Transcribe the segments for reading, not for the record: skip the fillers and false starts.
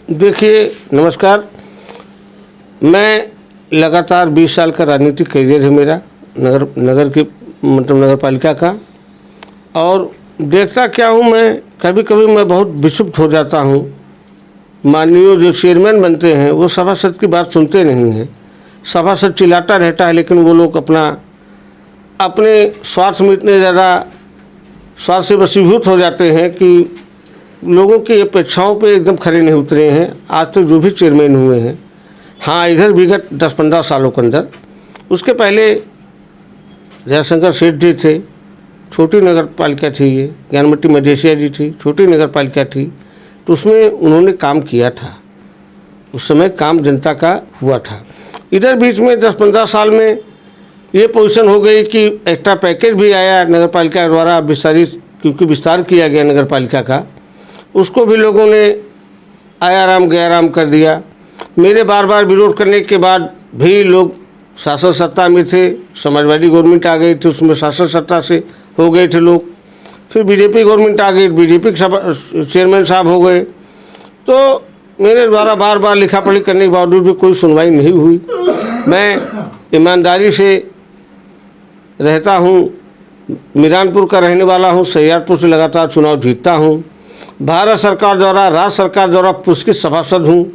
देखिए, नमस्कार। मैं लगातार 20 साल का राजनीतिक करियर है मेरा नगर के नगर पालिका का। और देखता क्या हूँ, मैं कभी कभी मैं बहुत विक्षुब्ध हो जाता हूँ। माननीय जो चेयरमैन बनते हैं वो सभासद की बात सुनते नहीं हैं। सभासद चिल्लाता रहता है, लेकिन वो लोग अपने स्वार्थ में इतने ज़्यादा स्वार्थ से वशीभूत हो जाते हैं कि लोगों की अपेक्षाओं पे एकदम खरे नहीं उतरे हैं आज तक जो भी चेयरमैन हुए हैं। हाँ, इधर विगत 10-15 सालों के अंदर, उसके पहले जयशंकर सेठ जी थे, छोटी नगर पालिका थी, ये ज्ञानमती मदेशिया जी थी, छोटी नगर पालिका थी, तो उसमें उन्होंने काम किया था। उस समय काम जनता का हुआ था। इधर बीच में 10-15 साल में ये पोजीशन हो गई कि एक्स्ट्रा पैकेज भी आया नगर पालिका द्वारा विस्तारित, क्योंकि विस्तार किया गया नगर पालिका का, उसको भी लोगों ने आया राम गया राम कर दिया। मेरे बार बार विरोध करने के बाद भी लोग शासन सत्ता में थे, समाजवादी गवर्नमेंट आ गई थी, उसमें शासन सत्ता से हो गए थे लोग। फिर बीजेपी गवर्नमेंट आ गई, बीजेपी के चेयरमैन साहब हो गए। तो मेरे द्वारा बार बार लिखा पढ़ी करने के बावजूद भी कोई सुनवाई नहीं हुई। मैं ईमानदारी से रहता हूँ, मिरानपुर का रहने वाला हूँ, सैयादपुर से लगातार चुनाव जीतता हूँ। भारत सरकार द्वारा, राज्य सरकार द्वारा पुरस्कृत सभासद हूँ।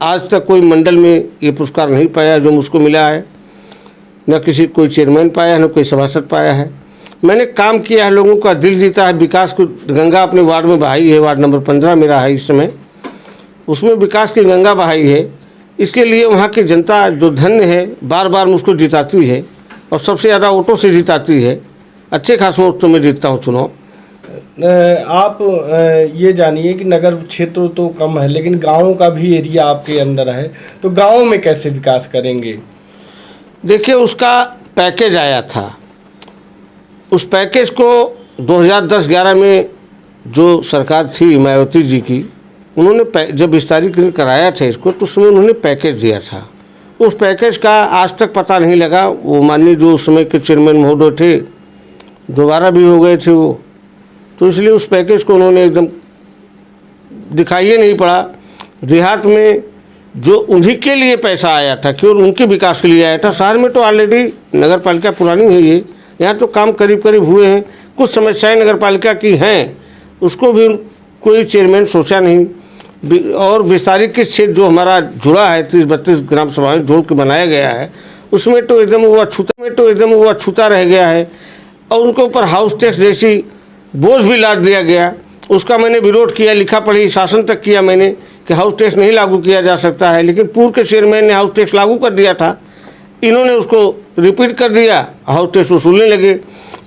आज तक कोई मंडल में ये पुरस्कार नहीं पाया जो मुझको मिला है, न किसी कोई चेयरमैन पाया है, न कोई सभासद पाया है। मैंने काम किया है, लोगों का दिल जीता है, विकास को गंगा अपने वार्ड में बहाई है। वार्ड नंबर 15 मेरा है इस समय, उसमें विकास की गंगा बहाई है। इसके लिए वहाँ की जनता जो धन्य है, बार बार मुझको जिताती है और सबसे ज़्यादा वोटों से जिताती है। अच्छे खास वोटों में जीतता हूँ चुनाव। आप ये जानिए कि नगर क्षेत्र तो कम है, लेकिन गाँव का भी एरिया आपके अंदर है, तो गाँव में कैसे विकास करेंगे? देखिए, उसका पैकेज आया था। उस पैकेज को 2010-11 में जो सरकार थी मायावती जी की, उन्होंने जब विस्तारीकरण कराया था इसको, तो उसमें उन्होंने पैकेज दिया था। उस पैकेज का आज तक पता नहीं लगा। वो माननीय जो उस समय के चेयरमैन महोदय थे, दोबारा भी हो गए थे वो, तो इसलिए उस पैकेज को उन्होंने एकदम दिखाई नहीं पड़ा। देहात में जो उन्हीं के लिए पैसा आया था, क्यों उनके विकास के लिए आया था। शहर में तो ऑलरेडी नगर पालिका पुरानी है ये, यहाँ तो काम करीब करीब हुए हैं। कुछ समस्याएं नगर पालिका की हैं, उसको भी कोई चेयरमैन सोचा नहीं। और विस्तारित के क्षेत्र जो हमारा जुड़ा है 30-32 ग्राम सभा में जोड़ के बनाया गया है, उसमें तो एकदम वो अछूता रह गया है। और उनके ऊपर हाउस टैक्स जैसी बोझ भी लाद दिया गया। उसका मैंने विरोध किया, लिखा पढ़ी शासन तक किया मैंने कि हाउस टैक्स नहीं लागू किया जा सकता है, लेकिन पूर्व के चेयरमैन ने हाउस टैक्स लागू कर दिया था। इन्होंने उसको रिपीट कर दिया, हाउस टैक्स वसूलने लगे।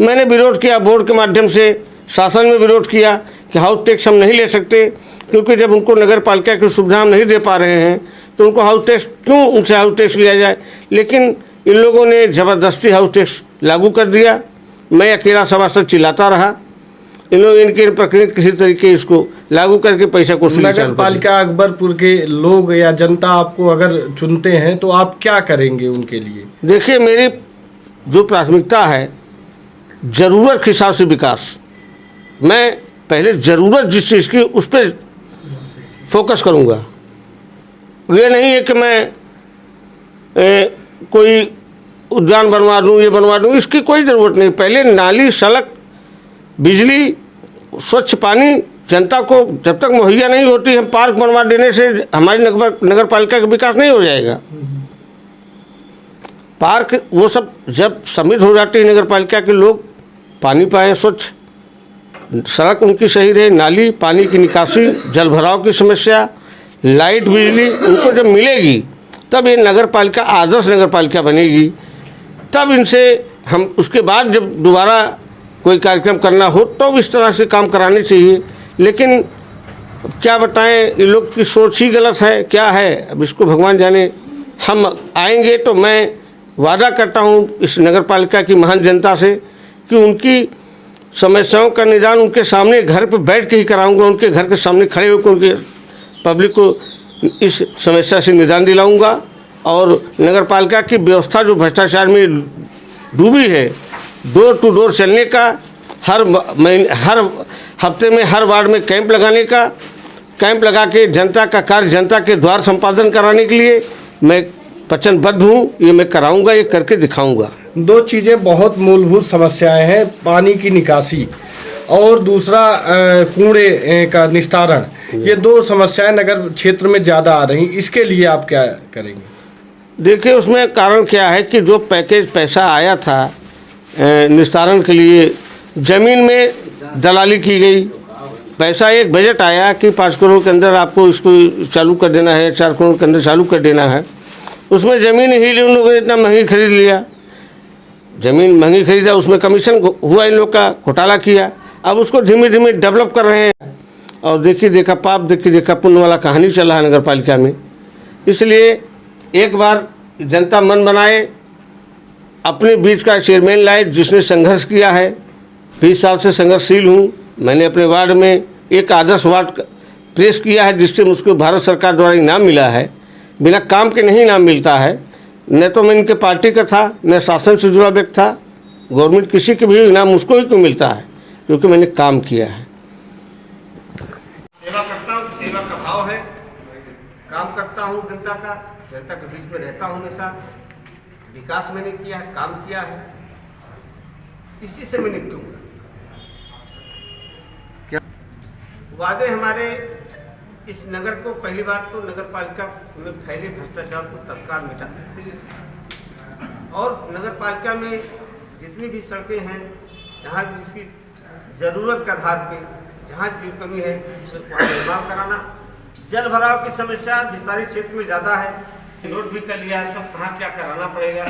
मैंने विरोध किया, बोर्ड के माध्यम से शासन में विरोध किया कि हाउस टैक्स हम नहीं ले सकते, क्योंकि जब उनको नगर पालिका की सुविधा हम नहीं दे पा रहे हैं तो उनको हाउस टैक्स क्यों उनसे हाउस टैक्स लिया जाए। लेकिन इन लोगों ने ज़बरदस्ती हाउस टैक्स लागू कर दिया। मैं अकेला सभासद चिल्लाता रहा। इन लोग इनके प्रक्रिया किसी तरीके इसको लागू करके पैसा को नगर पालिका अकबरपुर के लोग या जनता आपको अगर चुनते हैं तो आप क्या करेंगे उनके लिए? देखिए, मेरी जो प्राथमिकता है ज़रूरत के हिसाब से विकास। मैं पहले ज़रूरत जिस चीज़ की उस पर फोकस करूँगा। ये नहीं है कि मैं कोई उद्यान बनवा दूँ, ये बनवा दूँ, इसकी कोई ज़रूरत नहीं। पहले नाली, सड़क, बिजली, स्वच्छ पानी जनता को जब तक मुहैया नहीं होती, हम पार्क बनवा देने से हमारी नगर पालिका का विकास नहीं हो जाएगा। पार्क वो सब जब समृद्ध हो जाती है नगर पालिका के लोग, पानी पाएँ स्वच्छ, सड़क उनकी सही रहे, नाली, पानी की निकासी, जल भराव की समस्या, लाइट, बिजली उनको जब मिलेगी तब ये नगर पालिका आदर्श नगर पालिका बनेगी। तब इनसे हम उसके बाद जब दोबारा कोई कार्यक्रम करना हो तो इस तरह से काम कराने चाहिए। लेकिन क्या बताएं, ये लोग की सोच ही गलत है, क्या है अब इसको भगवान जाने। हम आएंगे तो मैं वादा करता हूँ इस नगर पालिका की महान जनता से कि उनकी समस्याओं का निदान उनके सामने घर पर बैठ के ही कराऊंगा। उनके घर के सामने खड़े होकर उनके पब्लिक को इस समस्या से निदान दिलाऊंगा। और नगर पालिका की व्यवस्था जो भ्रष्टाचार में डूबी है, डोर टू डोर चलने का, हर हफ्ते में हर वार्ड में कैंप लगाने का, कैंप लगा के जनता का कार्य जनता के द्वार संपादन कराने के लिए मैं वचनबद्ध हूँ। ये मैं कराऊंगा, ये करके दिखाऊंगा। दो चीज़ें बहुत मूलभूत समस्याएं हैं, पानी की निकासी और दूसरा कूड़े का निस्तारण। ये दो समस्याएं नगर क्षेत्र में ज़्यादा आ रही, इसके लिए आप क्या करेंगे? देखिए, उसमें कारण क्या है कि जो पैसा आया था निस्तारण के लिए, ज़मीन में दलाली की गई। पैसा एक बजट आया कि 5 करोड़ के अंदर आपको इसको चालू कर देना है, 4 करोड़ के अंदर चालू कर देना है। उसमें ज़मीन ही इन लोगों ने इतना महंगी खरीद लिया, ज़मीन महंगी खरीदा, उसमें कमीशन हुआ, इन लोग का घोटाला किया। अब उसको धीमे धीमे डेवलप कर रहे हैं और देखिए देखा पाप, देखिए देखा पुण्य वाला कहानी चल रहा है नगर पालिका में। इसलिए एक बार जनता मन बनाए, अपने बीच का चेयरमैन लाए जिसने संघर्ष किया है। 20 साल से संघर्षशील हूँ। मैंने अपने वार्ड में एक आदर्श वार्ड प्रेस किया है जिससे मुझको भारत सरकार द्वारा इनाम मिला है। बिना काम के नहीं इनाम मिलता है। न तो मैं इनके पार्टी का था, न शासन से जुड़ा व्यक्ति था। गवर्नमेंट किसी के भी इनाम मुझको ही क्यों मिलता है, क्योंकि मैंने काम किया है। सेवा करता हूँ, सेवा का भाव है। काम करता हूँ जनता का, जनता के बीच में रहता हूँ हमेशा। विकास मैंने किया है, काम किया है, इसी से मैं निपटूंगा। वादे हमारे इस नगर को, पहली बार तो नगर पालिका में फैले भ्रष्टाचार को तत्काल मिटाना और नगर पालिका में जितनी भी सड़कें हैं, जहाँ जिसकी ज़रूरत के आधार पे जहाँ जो कमी है उसे निर्माण कराना। जल भराव की समस्या विस्तारित क्षेत्र में ज़्यादा है, नोट भी कर लिया है, सब कहाँ क्या कराना पड़ेगा।